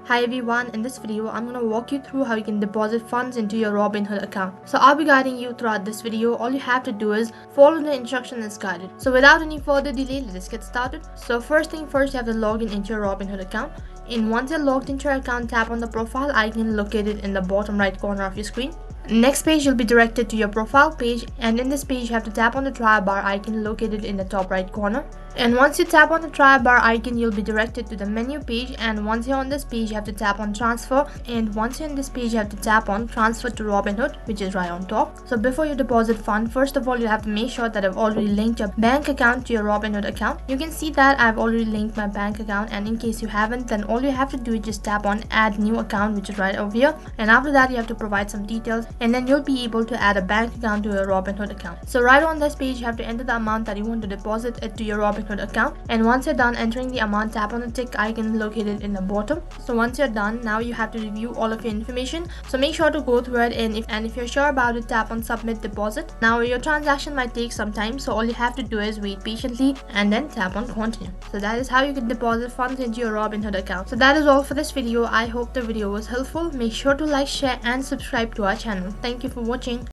Hi everyone, in this video I'm going to walk you through how you can deposit funds into your Robinhood account. So I'll be guiding you throughout this video. All you have to do is follow the instructions as guided. So without any further delay, let's get started. So first thing first, you have to log in into your Robinhood account. And once you're logged into your account, tap on the profile icon located in the bottom right corner of your screen. Next page, you'll be directed to your profile page, and in this page you have to tap on the try bar icon located in the top right corner. And once you tap on the try bar icon, you'll be directed to the menu page, and once you're on this page you have to tap on transfer, and once you're in this page you have to tap on transfer to Robinhood, which is right on top. So before you deposit fund, first of all you have to make sure that I've already linked your bank account to your Robinhood account. You can see that I've already linked my bank account, and in case you haven't, then all you have to do is just tap on add new account, which is right over here, and after that you have to provide some details, and then you'll be able to add a bank account to your Robinhood account. So right on this page you have to enter the amount that you want to deposit it to your Robinhood account, and once you're done entering the amount, tap on the tick icon located in the bottom. So once you're done, now you have to review all of your information, so make sure to go through it, and if you're sure about it, tap on submit deposit. Now your transaction might take some time, so all you have to do is wait patiently and then tap on continue. So that is how you can deposit funds into your Robinhood account. So that is all for this video. I hope the video was helpful. Make sure to like, share and subscribe to our channel. Thank you for watching.